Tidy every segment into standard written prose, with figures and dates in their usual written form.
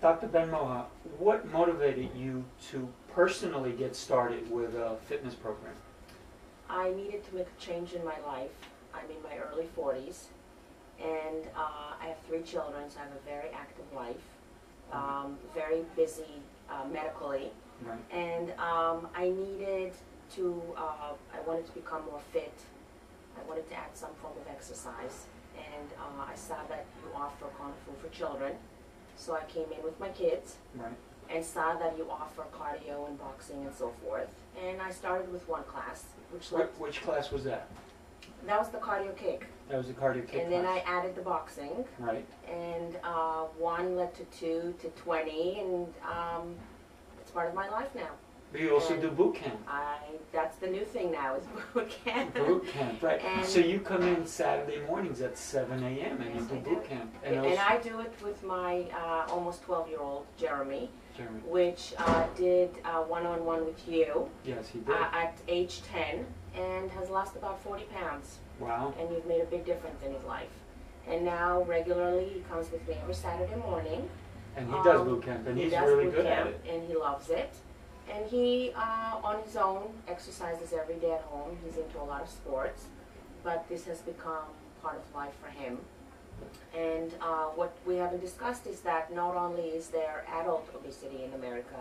Dr. Ben-Moha, what motivated you to personally get started with a fitness program? I needed to make a change in my life. I'm in my early 40s, and I have 3 children, so I have a very active life, very busy medically, Right. and I needed to, I wanted to become more fit. I wanted to add some form of exercise, and I saw that you offer Kung Fu for children, so I came in with my kids. Right. And saw that you offer cardio and boxing and so forth. And I started with one class, Which class was that? that was the cardio kick. That was the cardio kick And then I class. added the boxing, Right. and 1 led to 2 to 20, and it's part of my life now. But you also And do boot camp. That's the new thing now, is boot camp. Boot camp, right. And So you come in Saturday mornings at 7 a.m. and you Yes, do I boot do. camp. And also, I do it with my almost 12-year-old Jeremy, Jeremy. which did one-on-one with you Yes, he did. at age 10, and has lost about 40 pounds. Wow. And you've made a big difference in his life. And now regularly he comes with me every Saturday morning. And he does boot camp, and He he's does really boot good camp, at it. and he loves it. And he, on his own, exercises every day at home. He's into a lot of sports, but this has become part of life for him. And what we haven't discussed is that not only is there adult obesity in America,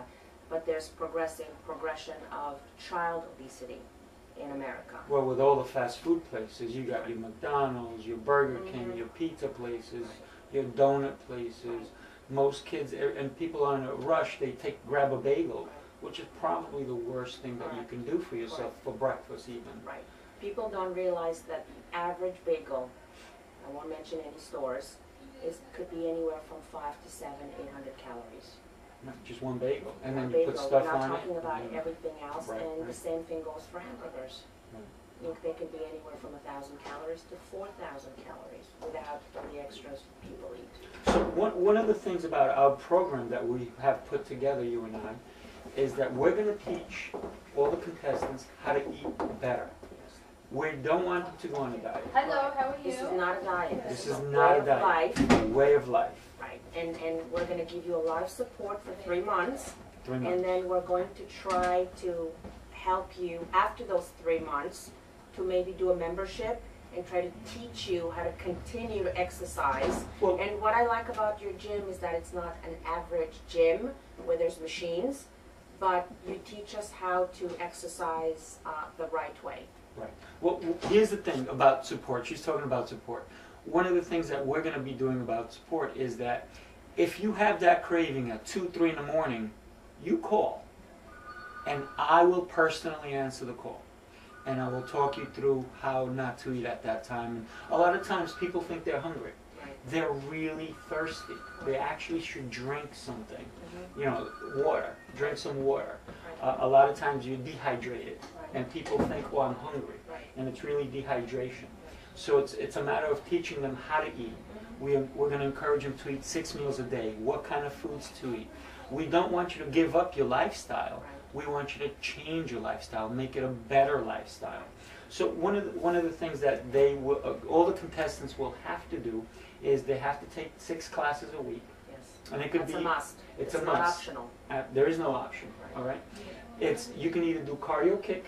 but there's progression of child obesity in America. Well, with all the fast food places, you got your McDonald's, your Burger King, your pizza places, your donut places. Most kids and people are in a rush, they grab a bagel, which is probably the worst thing that you can do for yourself for breakfast even. Right. People don't realize that the average bagel, I won't mention any stores, could be anywhere from 5 to 7, 800 calories. Just one bagel, and then One you put bagel. stuff We're not on it. talking about everything else, Right, and right. the same thing goes for hamburgers. Right. They could be anywhere from 1,000 calories to 4,000 calories without the extras people eat. So one of the things about our program that we have put together, you and I, is that we're going to teach all the contestants how to eat better. We don't want them to go on a diet. Hello, how are you? This is not a diet. This is is a not way a of diet. life. It's a way of life. Right. And we're going to give you a lot of support for 3 months. 3 And months. then we're going to try to help you after those 3 months to maybe do a membership and try to teach you how to continue to exercise. Well- And what I like about your gym is that it's not an average gym where there's machines, but you teach us how to exercise the right way. Right. Well, here's the thing about support. She's talking about support. One of the things that we're going to be doing about support is that if you have that craving at 2, 3 in the morning, you call. And I will personally answer the call. And I will talk you through how not to eat at that time. And a lot of times people think they're hungry. Right. They're really thirsty. They actually should drink something. Mhm. You know, water. Drink some water. Right. A lot of times you're dehydrated. Right. And people think, oh, I'm hungry. Right. And it's really dehydration. So it's a matter of teaching them how to eat. We're going to encourage them to eat 6 meals a day, what kind of foods to eat. We don't want you to give up your lifestyle. We want you to change your lifestyle, make it a better lifestyle. So one of the things that they will, all the contestants will have to do is they have to take 6 classes a week. Yes. And it could That's be a must. It's a not must. optional. There is no option. Right. All right. You can either do cardio kick,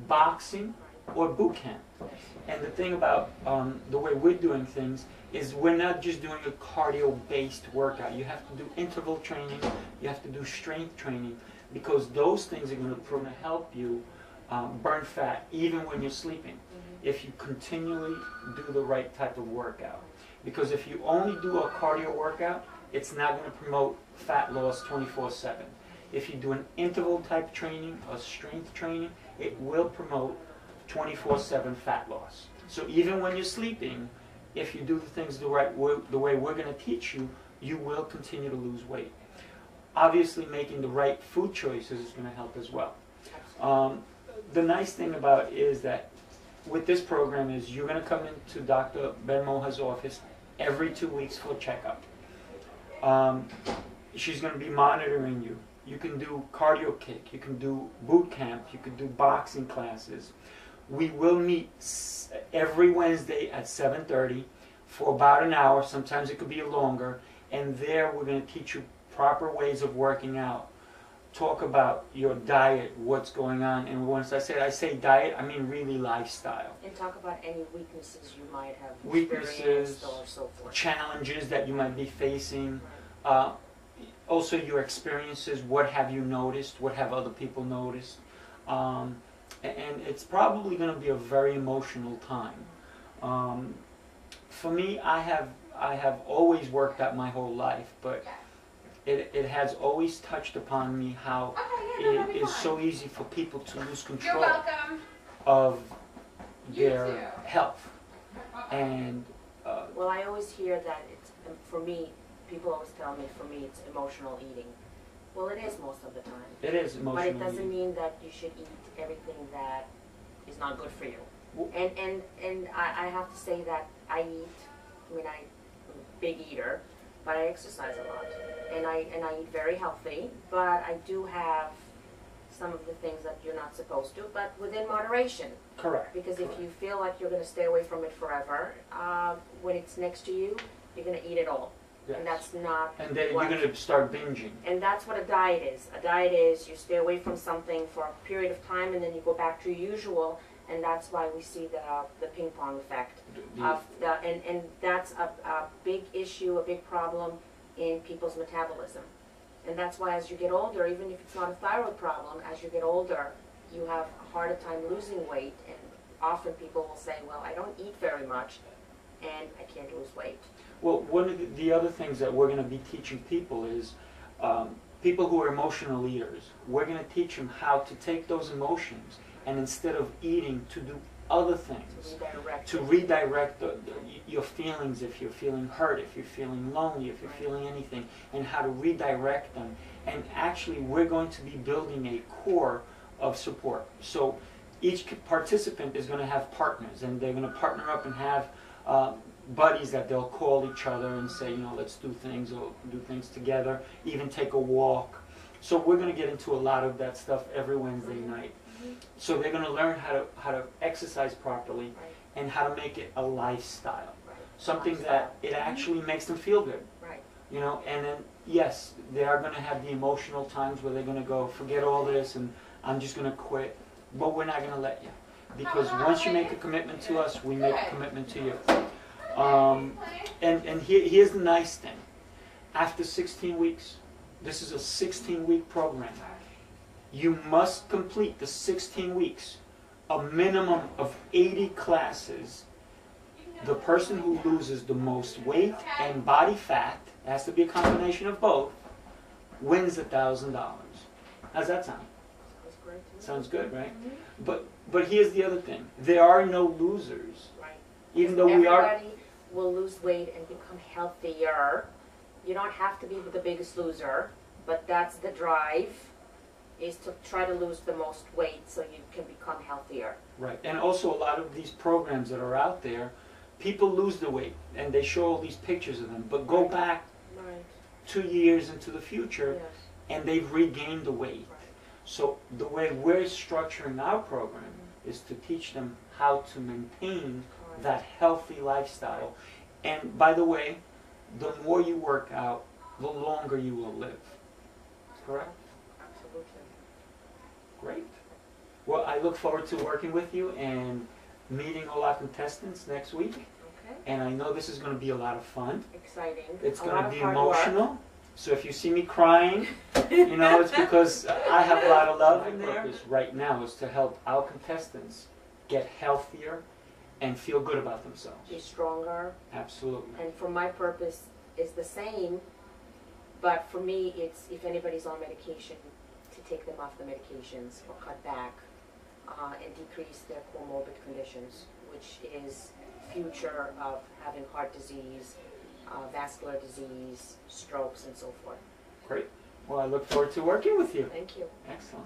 boxing, or boot camp. And the thing about the way we're doing things is we're not just doing a cardio-based workout. You have to do interval training. You have to do strength training because those things are going to help you burn fat even when you're sleeping if you continually do the right type of workout. Because if you only do a cardio workout, it's not going to promote fat loss 24/7. If you do an interval type training or strength training, it will promote 24/7 fat loss. So even when you're sleeping, if you do the things the right way, the way we're going to teach you, you will continue to lose weight. Obviously, making the right food choices is going to help as well. The nice thing about it is that with this program is you're going to come into Dr. Ben-Moha's office every 2 weeks for a checkup. She's going to be monitoring you. You can do cardio kick, you can do boot camp, you can do boxing classes. We will meet every Wednesday at 7:30 for about an hour. Sometimes it could be longer. And there we're going to teach you proper ways of working out. Talk about your diet, what's going on, and once I say diet, I mean really lifestyle. And talk about any weaknesses you might have Weaknesses, experienced or so forth. challenges that you might be facing. Right. Also your experiences, what have you noticed, what have other people noticed. And it's probably going to be a very emotional time. For me, I have always worked out my whole life, but it has always touched upon me how it is so easy for people to lose control of their health. And Well, I always hear that it's, for me, people always tell me, for me, it's emotional eating. Well, it is most of the time. it is emotional. But it doesn't mean that you should eat everything that is not good for you. And I have to say that I eat, I'm a big eater, but I exercise a lot. And I eat very healthy, but I do have some of the things that you're not supposed to, but within moderation. Correct. Because if you feel like you're going to stay away from it forever, when it's next to you, you're going to eat it all. Yes. And that's not And then what, you're going to start binging. and that's what a diet is. A diet is you stay away from something for a period of time and then you go back to your usual, and that's why we see the ping pong effect. And that's a big issue, a big problem in people's metabolism. And that's why as you get older, even if it's not a thyroid problem, as you get older, you have a harder time losing weight. And often people will say, well, I don't eat very much and I can't lose weight. Well, one of the other things that we're going to be teaching people is people who are emotional eaters. We're going to teach them how to take those emotions and instead of eating, to do other things. To redirect your feelings if you're feeling hurt, if you're feeling lonely, if you're feeling anything, and how to redirect them. And actually, we're going to be building a core of support. So each participant is going to have partners, and they're going to partner up and have buddies that they'll call each other and say, you know, let's do things, or do things together, even take a walk. So we're going to get into a lot of that stuff every Wednesday night. So they're going to learn how to exercise properly and how to make it a lifestyle. Something that it actually makes them feel good. Right. You know, and then, yes, they are going to have the emotional times where they're going to go, forget all this and I'm just going to quit. But we're not going to let you. Because once you make a commitment to us, we make a commitment to you. And here's the nice thing. After 16 weeks, this is a 16-week program. You must complete the 16 weeks, a minimum of 80 classes. The person who loses the most weight and body fat, it has to be a combination of both, wins $1,000. How's that sound? Sounds great to me. Sounds good, right? But here's the other thing. There are no losers. Right. Even though we are... Everybody will lose weight and become healthier. You don't have to be the biggest loser, but that's the drive, is to try to lose the most weight so you can become healthier. Right. And also a lot of these programs that are out there, people lose the weight and they show all these pictures of them, but go back 2 years into the future and they've regained the weight. So the way we're structuring our program is to teach them how to maintain that healthy lifestyle. And by the way, the more you work out, the longer you will live. Correct? Absolutely. Great. Well, I look forward to working with you and meeting all our contestants next week. Okay. And I know this is going to be a lot of fun. Exciting. It's A going lot to of be hard emotional. work. So if you see me crying, you know, it's because I have a lot of love in there. My purpose right now is to help our contestants get healthier and feel good about themselves. Be stronger. Absolutely. And for my purpose is the same, but for me it's if anybody's on medication, to take them off the medications or cut back and decrease their comorbid conditions, which is future of having heart disease, vascular disease, strokes, and so forth. Great. Well, I look forward to working with you. Thank you. Excellent.